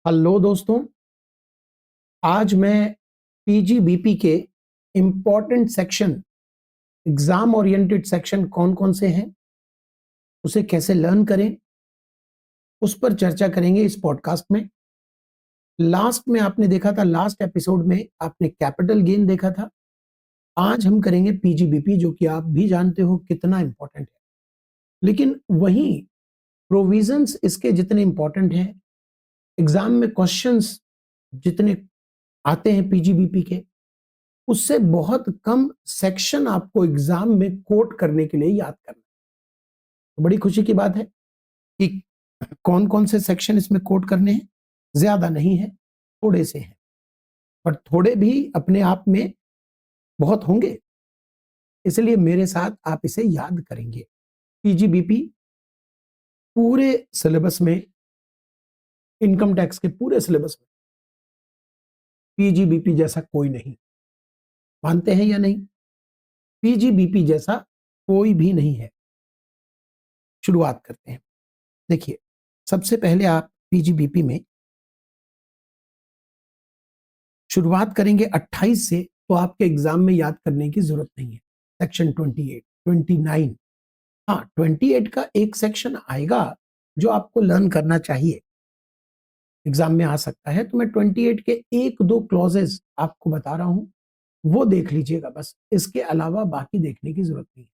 Hello दोस्तों, आज मैं पीजीबीपी के important section, exam oriented section कौन कौन से हैं, उसे कैसे लर्न करें, उस पर चर्चा करेंगे इस पॉडकास्ट में। लास्ट में आपने देखा था, लास्ट एपिसोड में आपने कैपिटल गेन देखा था। आज हम करेंगे पीजीबीपी, जो कि आप भी जानते हो कितना इंपॉर्टेंट है। लेकिन वहीं प्रोविजंस इसके जितने इंपॉर्टेंट हैं, एग्जाम में क्वेश्चंस जितने आते हैं पीजीबीपी के, उससे बहुत कम सेक्शन आपको एग्जाम में कोट करने के लिए याद करना। तो बड़ी खुशी की बात है कि कौन कौन से सेक्शन इसमें कोट करने हैं। ज्यादा नहीं है, थोड़े से हैं, पर थोड़े भी अपने आप में बहुत होंगे, इसलिए मेरे साथ आप इसे याद करेंगे। पीजीबीपी पूरे सिलेबस में, इनकम टैक्स के पूरे सिलेबस में पीजीबीपी जैसा कोई नहीं। मानते हैं या नहीं? पीजीबीपी जैसा कोई भी नहीं है। शुरुआत करते हैं। देखिए, सबसे पहले आप पीजीबीपी में शुरुआत करेंगे 28 से, तो आपके एग्जाम में याद करने की जरूरत नहीं है। सेक्शन 28, 29, हाँ 28 का एक सेक्शन आएगा जो आपको लर्न करना चाहिए, एग्जाम में आ सकता है। तो मैं 28 के एक दो क्लॉजेस आपको बता रहा हूं, वो देख लीजिएगा बस, इसके अलावा बाकी देखने की जरूरत नहीं है।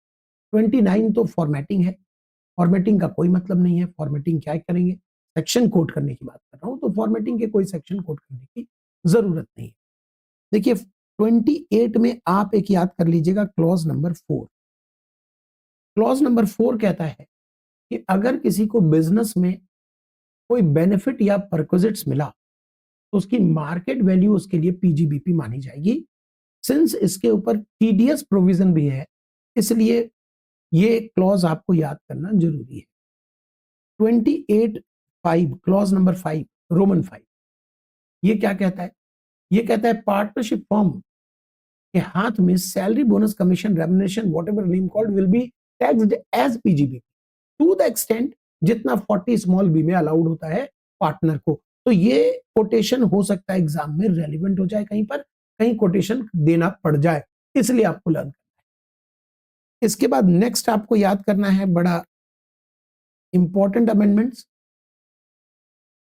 29 तो फॉर्मेटिंग है, फॉर्मेटिंग का कोई मतलब नहीं है। फॉर्मेटिंग क्या करेंगे? सेक्शन कोड करने की बात कर रहा हूं, तो फॉर्मेटिंग के कोई सेक्शन कोड करने की जरूरत नहीं है। देखिए, 28 में आप एक याद कर लीजिएगा, क्लॉज नंबर 4। क्लॉज नंबर 4 कहता है कि अगर किसी को बिजनेस में कोई बेनिफिट या परक्विजिट्स मिला, तो उसकी मार्केट वैल्यू उसके लिए पीजीबीपी मानी जाएगी। सिंस इसके ऊपर टीडीएस प्रोविजन भी है, इसलिए ये क्लॉज आपको याद करना जरूरी है। 28(5), क्लॉज नंबर 5, रोमन 5, ये क्या कहता है? ये कहता है पार्टनरशिप फॉर्म के हाथ में salary, bonus, commission, remuneration, whatever name called, will be taxed as PGBP to the extent जितना 40 स्मॉल बी में अलाउड होता है पार्टनर को। तो ये कोटेशन हो सकता है एग्जाम में रेलिवेंट हो जाए, कहीं पर कहीं कोटेशन देना पड़ जाए, इसलिए आपको लर्न करना है। इसके बाद नेक्स्ट आपको याद करना है बड़ा इंपॉर्टेंट अमेंडमेंट्स।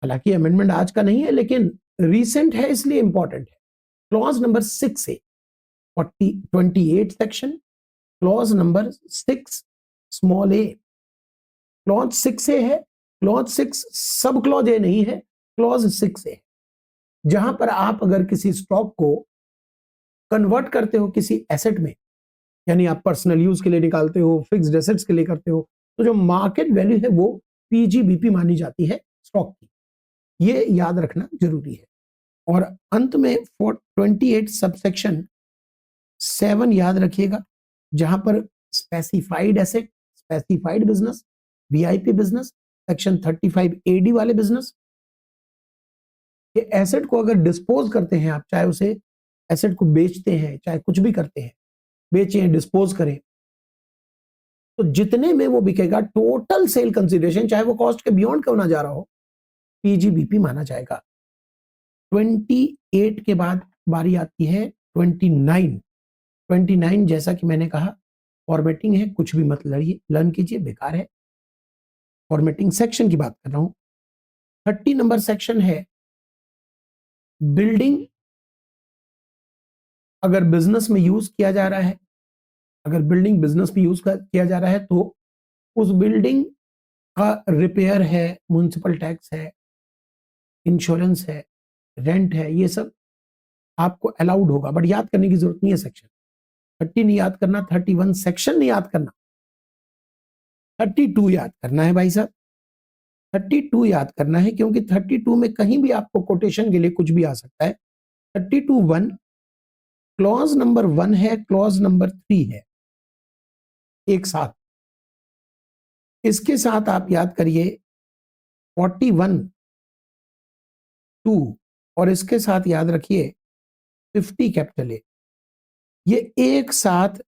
हालांकि अमेंडमेंट आज का नहीं है, लेकिन रीसेंट है, इसलिए इंपॉर्टेंट है। क्लॉज नंबर 6 है 28 सेक्शन, क्लॉज नंबर 6 स्मॉल ए। क्लॉज 6 ए है, क्लॉज 6 सब क्लॉज ए नहीं है, क्लॉज 6 ए, जहां पर आप अगर किसी स्टॉक को कन्वर्ट करते हो किसी एसेट में, यानी आप पर्सनल यूज के लिए निकालते हो, फिक्स्ड एसेट्स के लिए करते हो, तो जो मार्केट वैल्यू है वो पीजीबीपी मानी जाती है स्टॉक की। ये याद रखना जरूरी है। और अंत में 28 सबसेक्शन 7 याद रखिएगा, जहां पर specified asset, specified business, VIP business, section 35 AD वाले बिजनेस, ये एसेट को अगर डिस्पोज करते हैं आप, चाहे उसे एसेट को बेचते हैं, चाहे कुछ भी करते हैं, बेचें, डिस्पोज करें, तो जितने में वो बिकेगा, टोटल सेल कंसीडरेशन, चाहे वो कॉस्ट के बियॉन्ड क्यों ना जा रहा हो, पीजीबीपी माना जाएगा। 28 के बाद बारी आती है 29। 29 जैसा कि मैंने कहा, फॉर्मेटिंग है, कुछ भी मत लर्न कीजिए, बेकार है। फॉर्मेटिंग सेक्शन की बात कर रहा हूं। 30 नंबर सेक्शन है बिल्डिंग। अगर बिजनेस में यूज किया जा रहा है, अगर बिल्डिंग बिजनेस में यूज किया जा रहा है, तो उस बिल्डिंग का रिपेयर है, म्युनिसिपल टैक्स है, इंश्योरेंस है, रेंट है, ये सब आपको अलाउड होगा, बट याद करने की जरूरत नहीं है। सेक्शन 30 नहीं याद करना, 31 सेक्शन नहीं याद करना, 32 याद करना है भाई साहब। 32 याद करना है, क्योंकि 32 में कहीं भी आपको कोटेशन के लिए कुछ भी आ सकता है। 32(1) क्लॉज नंबर 1 है, क्लॉज नंबर 3 है, एक साथ। इसके साथ आप याद करिए 41(2), और इसके साथ याद रखिए 50 कैपिटल ए। ये एक साथ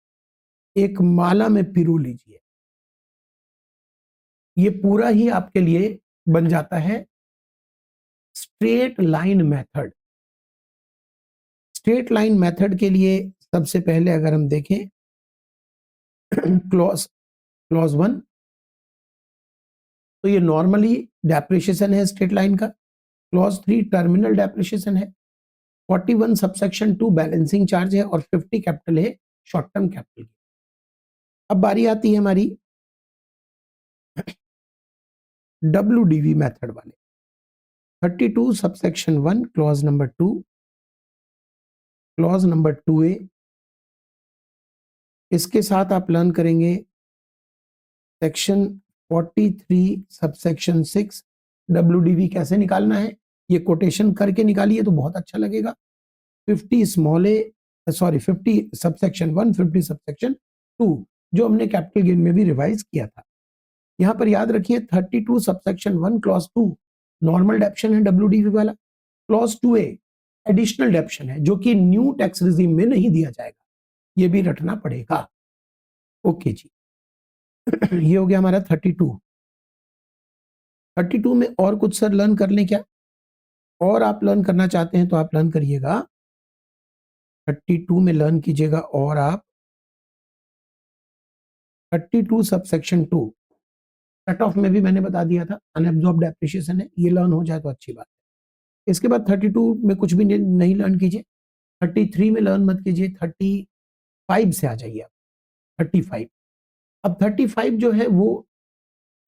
एक माला में पिरो लीजिए, ये पूरा ही आपके लिए बन जाता है straight line method. Straight line method के लिए सबसे पहले अगर हम देखें क्लॉज 1, तो ये नॉर्मली डेप्रिसिएशन है स्ट्रेट लाइन का। क्लॉज 3 टर्मिनल डेप्रिसिएशन है। 41 सबसेक्शन 2 बैलेंसिंग चार्ज है और 50 कैपिटल है शॉर्ट टर्म कैपिटल की। अब बारी आती है हमारी WDV मेथड वाले। 32 subsection 1 clause number 2, clause number 2A, इसके साथ आप लर्न करेंगे सेक्शन 43 सबसेक्शन 6। WDV कैसे निकालना है ये कोटेशन करके निकालिए तो बहुत अच्छा लगेगा। 50 स्मॉल ए, सॉरी 50 सबसेक्शन 1, 50 सबसेक्शन 2, जो हमने कैपिटल गेन में भी रिवाइज किया था। यहां पर याद रखिए 32 सबसेक्शन 1 क्लॉज 2 नॉर्मल डेप्शन है WDV वाला। क्लॉज 2A एडिशनल डेप्शन है जो कि न्यू टैक्स रिजीम में नहीं दिया जाएगा, ये भी रटना पड़ेगा। ओके जी ये हो गया हमारा 32। 32 में और कुछ सर लर्न कर लें क्या? और आप लर्न करना चाहते हैं तो आप लर्न करिएगा। 32 में लर्न कीजिएगा और आप 32 सबसेक्शन 2 कट ऑफ में भी मैंने बता दिया था अनएब्जॉर्ब्ड डेप्रिसिएशन है, ये लर्न हो जाए तो अच्छी बात है। इसके बाद 32 में कुछ भी नहीं लर्न कीजिए। 33 में लर्न मत कीजिए, 35 से आ जाइए आप। 35, अब 35 जो है वो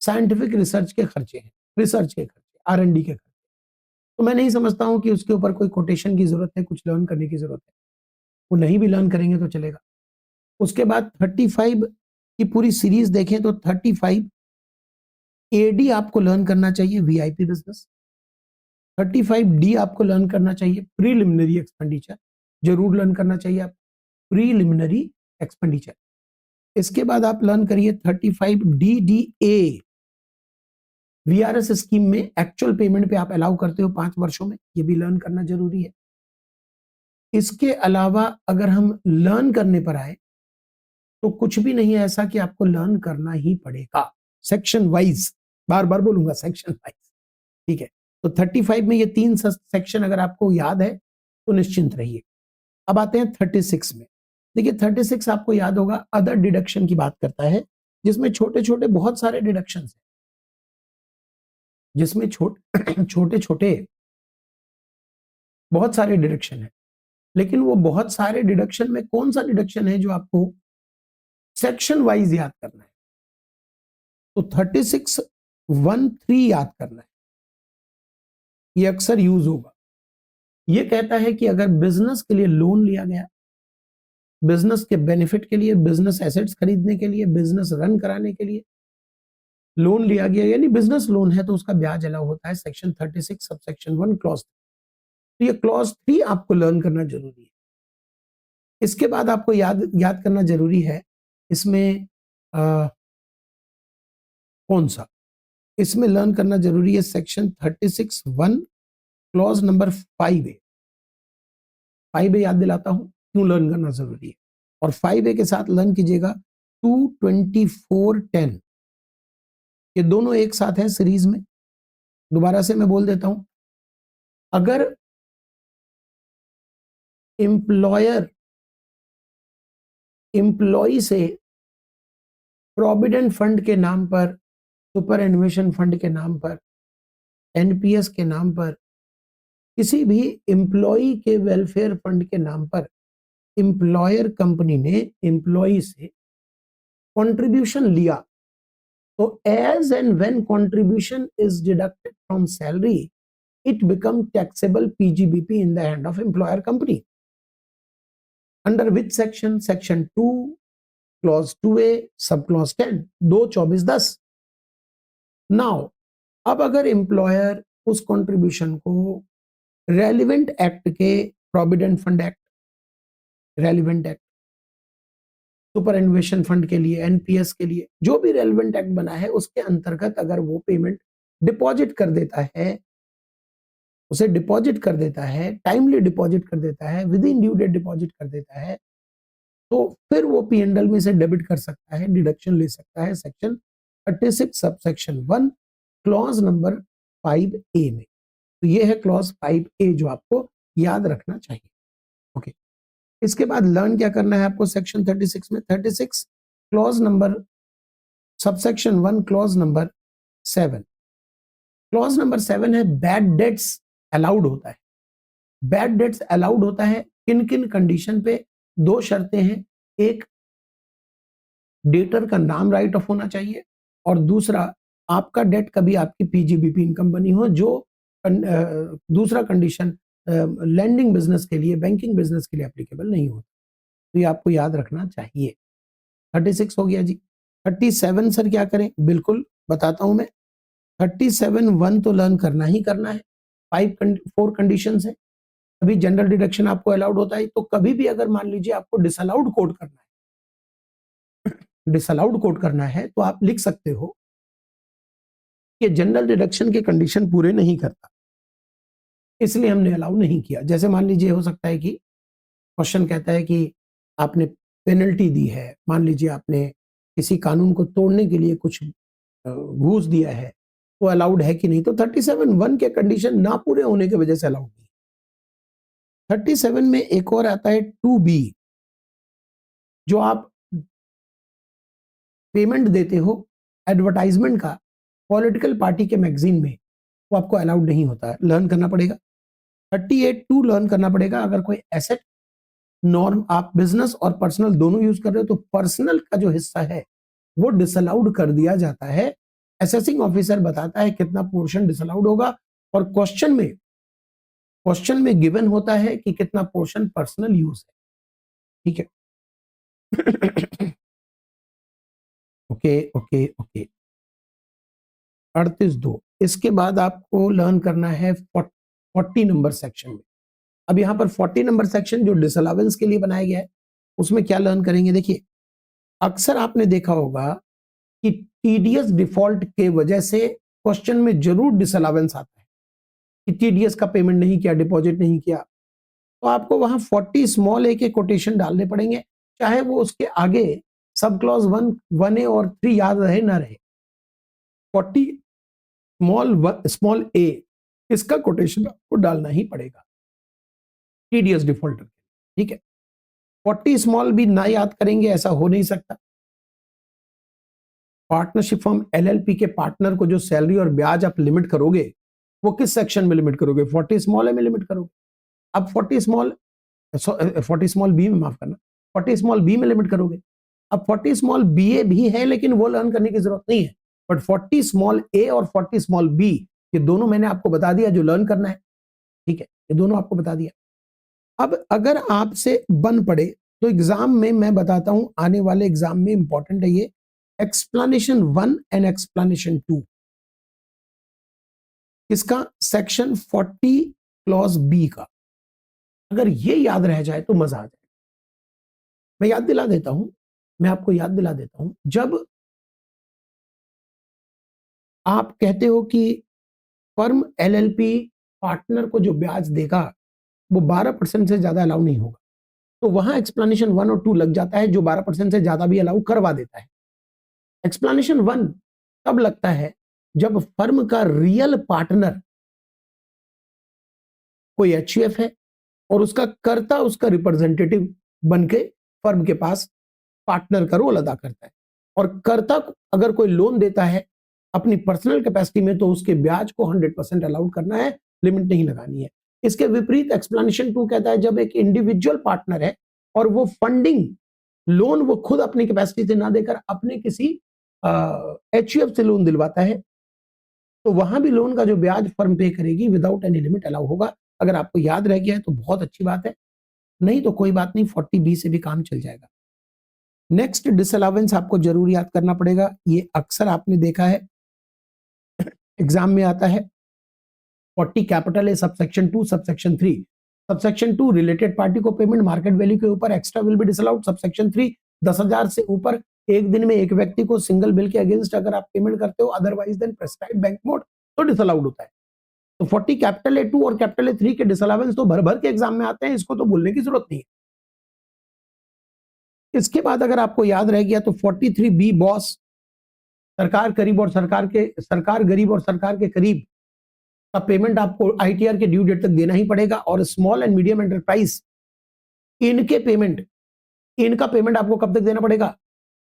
साइंटिफिक रिसर्च के खर्चे हैं, रिसर्च के खर्चे, R&D के खर्चे। तो मैं नहीं समझता हूं कि उसके ऊपर कोई कोटेशन की जरूरत है, कुछ लर्न करने की जरूरत है। वो नहीं भी लर्न करेंगे तो चलेगा। उसके बाद 35 की पूरी सीरीज देखें तो 35 AD आपको लर्न करना चाहिए, VIP बिजनेस। 35D आपको लर्न करना चाहिए, प्रीलिमिनरी एक्सपेंडिचर, जरूर लर्न करना चाहिए आप, प्रीलिमिनरी एक्सपेंडिचर। इसके बाद आप लर्न करिए 35DDA, VRS स्कीम में एक्चुअल पेमेंट पे आप अलाउ करते हो 5 वर्षों में, ये भी लर्न करना जरूरी है। इसके अलावा अगर हम लर्न करने पर आए तो कुछ भी नहीं है ऐसा कि आपको लर्न करना ही पड़ेगा, सेक्शन वाइज, बार बार बोलूंगा सेक्शन वाइज, ठीक है। तो 35 में ये 3 सेक्शन अगर आपको याद है तो निश्चिंत रहिए। अब आते हैं 36 में। देखिए 36 आपको याद होगा अदर डिडक्शन की बात करता है, जिसमें छोटे छोटे बहुत सारे डिडक्शन है, जिसमें छोटे छोटे बहुत सारे डिडक्शन है। लेकिन वो बहुत सारे डिडक्शन में कौन सा डिडक्शन है जो आपको सेक्शन वाइज याद करना है? तो 36(1)(3) याद करना है, ये अक्सर यूज होगा। ये कहता है कि अगर बिजनेस के लिए लोन लिया गया, बिजनेस के बेनिफिट के लिए, बिजनेस एसेट्स खरीदने के लिए, बिजनेस रन कराने के लिए लोन लिया गया, यानी बिजनेस लोन है, तो उसका ब्याज अलाउ होता है सेक्शन 36 सबसेक्शन 1 क्लॉज। तो ये क्लॉज 3 आपको लर्न करना जरूरी है। इसके बाद आपको याद करना जरूरी है इसमें कौन सा, इसमें लर्न करना जरूरी है section 36(1) clause number 5A। 5A याद दिलाता हूं क्यों लर्न करना जरूरी है, और 5A के साथ लर्न कीजिएगा 224(10), ये दोनों एक साथ है सीरीज में। दोबारा से मैं बोल देता हूं, अगर एम्प्लॉय से प्रोविडेंट फंड के नाम पर, सुपर एन्युएशन फंड के नाम पर, NPS के नाम पर, किसी भी एम्प्लॉय के वेलफेयर फंड के नाम पर एम्प्लॉयर कंपनी ने एम्प्लॉय से कंट्रीब्यूशन लिया, तो as and when contribution is deducted from salary it become taxable PGBP in the hand of employer company. Under which section? Section 2 clause 2A sub clause 10, 2-24-10। Now अब अगर employer उस contribution को relevant act के, provident fund act, relevant act, superannuation fund के लिए, NPS के लिए, जो भी रेलिवेंट एक्ट बना है उसके अंतर्गत अगर वो पेमेंट डिपॉजिट कर देता है, उसे डिपॉजिट कर देता है, टाइमली डिपॉजिट कर देता है, within due date deposit कर देता है, तो फिर वो P&L में से डेबिट कर सकता है, डिडक्शन ले सकता है section 36 subsection 1 clause number 5A में। तो ये है क्लॉज 5A जो आपको याद रखना चाहिए। ओके, इसके बाद लर्न क्या करना है आपको सेक्शन 36 में। 36 clause number subsection 1 clause number 7। Clause number 7 है बैड डेट्स अलाउड होता है। बैड डेट्स अलाउड होता है किन किन कंडीशन पे? दो शर्तें हैं, एक डेटर का नाम राइट ऑफ होना चाहिए और दूसरा आपका डेट कभी आपकी पीजीबीपी इनकम बनी हो, जो दूसरा कंडीशन लैंडिंग बिजनेस के लिए, बैंकिंग बिजनेस के लिए एप्लीकेबल नहीं होता। तो ये आपको याद रखना चाहिए। 36 हो गया जी। 37 सर क्या करें? बिल्कुल बताता हूं मैं। 37(1) तो लर्न करना ही करना है। 4 कंडीशंस है। कभी जनरल डिडक्शन आपको अलाउड होता है, तो कभी भी अगर मान लीजिए आपको डिसअलाउड कोड करना है, डिसअलाउड कोड करना है, तो आप लिख सकते हो कि जनरल डिडक्शन के कंडीशन पूरे नहीं करता, इसलिए हमने अलाउ नहीं किया। जैसे मान लीजिए हो सकता है कि क्वेश्चन कहता है कि आपने पेनल्टी दी है, मान लीजिए आपने किसी कानून को तोड़ने के लिए कुछ घूस दिया है, तो अलाउड है कि नहीं? तो 37(1) के कंडीशन ना पूरे होने की वजह से अलाउड नहीं। 37 में एक और आता है 2B, जो आप पेमेंट देते हो एडवर्टाइजमेंट का पॉलिटिकल पार्टी के मैगजीन में, वो आपको अलाउड नहीं होता है, लर्न करना पड़ेगा। 38(2) लर्न करना पड़ेगा। अगर कोई एसेट नॉर्म आप बिजनेस और पर्सनल दोनों यूज कर रहे हो, तो पर्सनल का जो हिस्सा है वो डिसअलाउड कर दिया जाता है। असेसिंग ऑफिसर बताता है कितना पोर्शन डिसअलाउड होगा, और क्वेश्चन में गिवन होता है कि कितना पोर्शन पर्सनल यूज है। ठीक है। Okay okay okay. 38(2). इसके बाद आपको लर्न करना है 40 नंबर सेक्शन में। अब यहां पर 40 नंबर सेक्शन जो डिसअलावेंस के लिए बनाया गया है, उसमें क्या लर्न करेंगे? देखिए, अक्सर आपने देखा होगा कि टीडीएस डिफॉल्ट के वजह से क्वेश्चन में जरूर डिसअलावेंस आता है कि टीडीएस का पेमेंट नहीं किया, डिपॉजिट नहीं किया, तो आपको वहां 40(a) के कोटेशन डालने पड़ेंगे, चाहे वो उसके आगे सब क्लॉज 1A और 3 याद रहे ना रहे। 40(a) इसका कोटेशन आपको डालना ही पड़ेगा टीडीएस डिफॉल्टर। ठीक है। 40(b) ना याद करेंगे ऐसा हो नहीं सकता। पार्टनरशिप फर्म एलएलपी के पार्टनर को जो सैलरी और ब्याज आप लिमिट करोगे, वो किस सेक्शन में लिमिट करोगे? 40(a) में लिमिट करोगे। अब 40(b) में, माफ करना, 40(b) में लिमिट करोगे। अब 40(ba) भी है, लेकिन वो लर्न करने की जरूरत नहीं है, बट 40(a) और 40(b) ये दोनों मैंने आपको बता दिया जो लर्न करना है। ठीक है, ये दोनों आपको बता दिया। अब अगर आपसे बन पड़े तो एग्जाम में मैं बताता हूं, आने वाले एग्जाम में इंपॉर्टेंट है ये एक्सप्लेनेशन 1 एंड एक्सप्लेनेशन 2। इसका सेक्शन 40 क्लॉज बी का अगर ये याद रह जाए तो मजा आ जाए। मैं याद दिला देता हूं, मैं आपको याद दिला देता हूं। जब आप कहते हो कि फर्म एलएलपी पार्टनर को जो ब्याज देगा वो 12% से ज्यादा अलाउ नहीं होगा, तो वहां एक्सप्लेनेशन 1 और 2 लग जाता है, जो 12% से ज्यादा भी अलाउ करवा देता है। एक्सप्लेनेशन 1 तब लगता है जब फर्म का रियल पार्टनर कोई एचयूएफ है और उसका कर्ता उसका रिप्रेजेंटेटिव बनके फर्म के पास पार्टनर का रोल अदा करता है, और कर्ता अगर कोई लोन देता है अपनी पर्सनल कैपेसिटी में, तो उसके ब्याज को 100% अलाउड करना है, लिमिट नहीं लगानी है। इसके विपरीत एक्सप्लेनेशन 2 कहता है जब एक इंडिविजुअल पार्टनर है और वो फंडिंग लोन वो खुद अपनी कैपेसिटी से ना देकर अपने किसी एचयूएफ से लोन दिलवाता है, तो वहां भी लोन का जो ब्याज फर्म पे करेगी विदाउट एनी लिमिट अलाउ होगा। अगर आपको याद रह गया है तो बहुत अच्छी बात है, नहीं तो कोई बात नहीं, 40(b) से भी काम चल जाएगा। नेक्स्ट डिसअलावेंस आपको जरूर याद करना पड़ेगा, ये अक्सर आपने देखा है एग्जाम में आता है। 40 कैपिटल है, subsection 2 subsection 3। Subsection 2 related party को पेमेंट मार्केट वैल्यू के ऊपर extra will be disallowed. Subsection 3 10,000 से ऊपर एक दिन में एक व्यक्ति को सिंगल बिल के अगेंस्ट अगर आप पेमेंट करते हो otherwise than prescribed bank mode, तो डिसअलाउड होता है। तो 40 कैपिटल A2 और कैपिटल A3 के डिसअलावेंस तो भर भर के एग्जाम में आते हैं, इसको तो भूलने की जरूरत नहीं है। इसके बाद अगर आपको याद रह गया तो 43(b) बॉस सरकार गरीब और सरकार के करीब का पेमेंट आपको आईटीआर के ड्यू डेट तक देना ही पड़ेगा, और स्मॉल एंड मीडियम एंटरप्राइज इनका पेमेंट आपको कब तक देना पड़ेगा?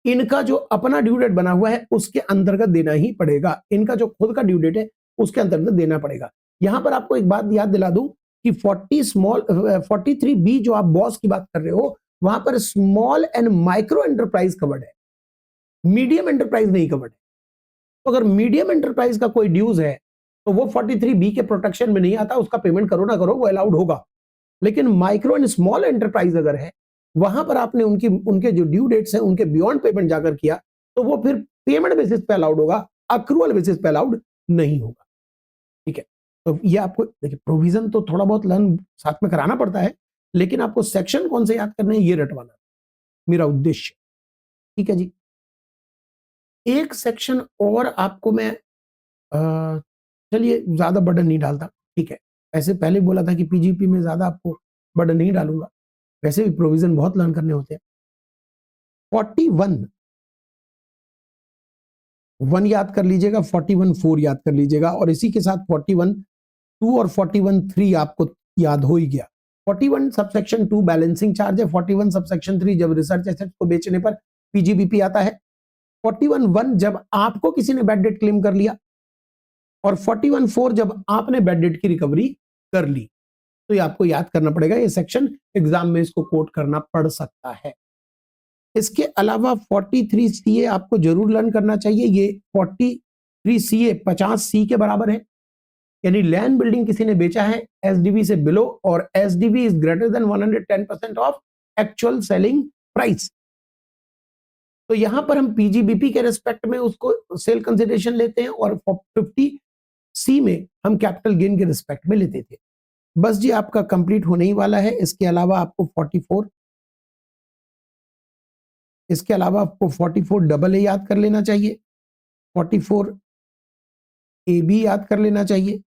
इनका जो अपना ड्यू डेट बना हुआ है उसके अंतर्गत देना ही पड़ेगा। इनका जो खुद का ड्यू डेट है उसके अंतर्गत देना पड़ेगा। यहां पर आपको एक बात याद दिला दूं कि 43B जो आप बॉस की बात कर रहे हो, वहां पर small and micro enterprise covered है, मीडियम एंटरप्राइज नहीं कवर्ड है। तो अगर मीडियम एंटरप्राइज का कोई ड्यूज है तो वो 43B के प्रोटेक्शन में नहीं आता, उसका पेमेंट करो ना करो वो अलाउड होगा। लेकिन माइक्रो एंड स्मॉल एंटरप्राइज अगर है, वहां पर आपने उनके जो ड्यू डेट्स हैं उनके बियॉन्ड पेमेंट जाकर किया, तो वो फिर पेमेंट बेसिस पे अलाउड होगा, अक्रूवल बेसिस पे अलाउड नहीं होगा। ठीक है, तो ये आपको देखिए, प्रोविजन तो थोड़ा बहुत लर्न साथ में कराना पड़ता है, लेकिन आपको सेक्शन कौन से याद करने हैं ये रटवाना मेरा उद्देश्य। ठीक है जी, एक सेक्शन और आपको मैं चलिए ज्यादा बर्डन नहीं डालता, ठीक है। ऐसे पहले बोला था कि पीजीपी में ज्यादा आपको बर्डन नहीं डालूंगा, वैसे भी प्रोविजन बहुत लर्न करने होते हैं। 41 याद कर लीजिएगा, 41(4) याद कर लीजिएगा, और इसी के साथ 41(2) और 41(3) आपको याद हो ही गया। 41 सबसेक्शन 2 बैलेंसिंग चार्ज है, 41 सबसेक्शन 3 जब रिसर्च एसेट्स को बेचने पर पीजीबीपी आता है, 41(1) जब आपको किसी ने बैड डेट क्लेम कर लिया, और 41(4) जब आपने बैड डेट की रिकवरी कर ली। तो ये आपको याद करना पड़ेगा, ये सेक्शन एग्जाम में इसको कोट करना पड़ सकता है। इसके अलावा 43CA आपको जरूर लर्न करना चाहिए। ये 43CA 50C के बराबर है, यानी लैंड बिल्डिंग किसी ने बेचा है एसडीवी से बिलो, और SDV is greater than 110% of actual selling price. तो यहां पर हम पीजीबीपी के रेस्पेक्ट में उसको सेल कंसिडरेशन लेते हैं, और 50C में हम कैपिटल गेन के रिस्पेक्ट में लेते थे। बस जी, आपका कंप्लीट होने ही वाला है। इसके अलावा आपको 44AA याद कर लेना चाहिए, 44AB याद कर लेना चाहिए,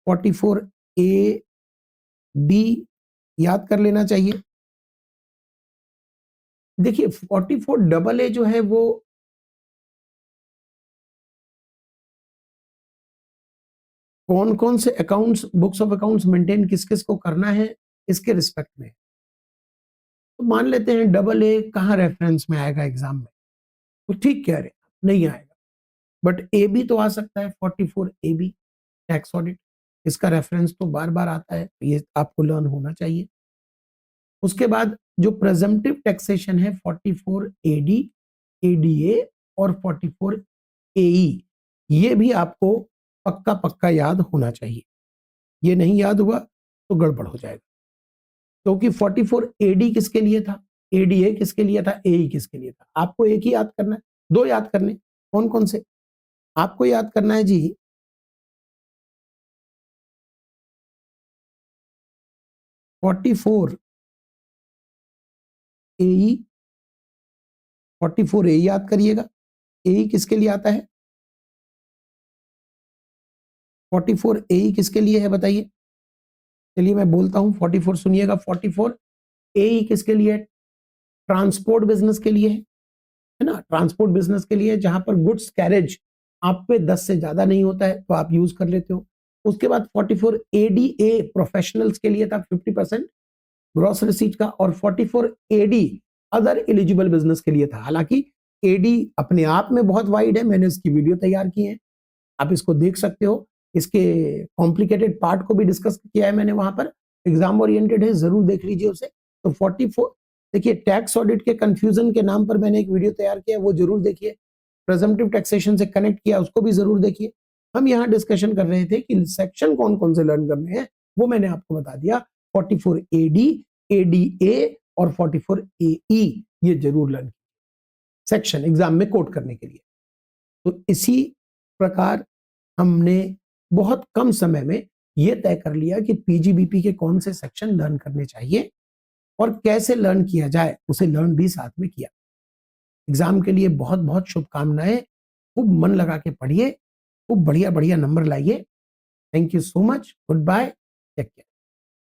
44AD याद कर लेना चाहिए। देखिए 44AA जो है वो कौन कौन से accounts, books of accounts maintain किस किस को करना है इसके रिस्पेक्ट में। तो मान लेते हैं AA कहाँ रेफरेंस में आएगा एग्जाम में, तो ठीक कह रहे हैं, नहीं आएगा, बट AB तो आ सकता है। 44AB टैक्स ऑडिट, इसका रेफरेंस तो बार बार आता है, ये आपको लर्न होना चाहिए। उसके बाद जो प्रेजम्पटिव टैक्सेशन है 44AD, ADA और 44AE, ये भी आपको पक्का पक्का याद होना चाहिए। ये नहीं याद हुआ तो गड़बड़ हो जाएगा, क्योंकि 44AD किसके लिए था, ADA किसके लिए था, AE किसके लिए था। आपको एक ही याद करना है, दो याद करने, कौन कौन से आपको याद करना है जी। 44AE, 44A याद करिएगा। AE किसके लिए आता है, 44AE किसके लिए है बताइए। चलिए मैं बोलता हूं, 44 सुनिएगा। 44AE किसके लिए है, ट्रांसपोर्ट बिजनेस के लिए है ना, ट्रांसपोर्ट बिजनेस के लिए, जहां पर गुड्स कैरेज आप पे 10 से ज्यादा नहीं होता है तो आप यूज कर लेते हो। उसके बाद 44ADA प्रोफेशनल्स के लिए था 50% ग्रॉस रिसीट का, और 44AD अदर एलिजिबल बिजनेस के लिए था। हालांकि AD अपने आप में बहुत वाइड है, मैंने इसकी वीडियो तैयार की है, आप इसको देख सकते हो। इसके कॉम्प्लिकेटेड पार्ट को भी डिस्कस किया है मैंने वहां पर, एग्जाम ओरिएंटेड है, जरूर देख लीजिए उसे। तो 44 देखिए, टैक्स ऑडिट के कंफ्यूजन के नाम पर मैंने एक वीडियो तैयार किया, वो जरूर देखिए। प्रेजम्पटिव टैक्सेशन से कनेक्ट किया, उसको भी जरूर देखिए। हम यहाँ डिस्कशन कर रहे थे कि सेक्शन कौन कौन से लर्न करने हैं, वो मैंने आपको बता दिया। 44AD, ADA और 44AE ये जरूर लर्न सेक्शन एग्जाम में कोट करने के लिए। तो इसी प्रकार हमने बहुत कम समय में यह तय कर लिया कि पीजीबीपी के कौन से सेक्शन लर्न करने चाहिए और कैसे लर्न किया जाए, उसे लर्न भी साथ में किया। एग्जाम के लिए बहुत बहुत शुभकामनाएं, खूब मन लगा के पढ़िए, खूब बढ़िया बढ़िया नंबर लाइए। Thank you so much, good bye, take care.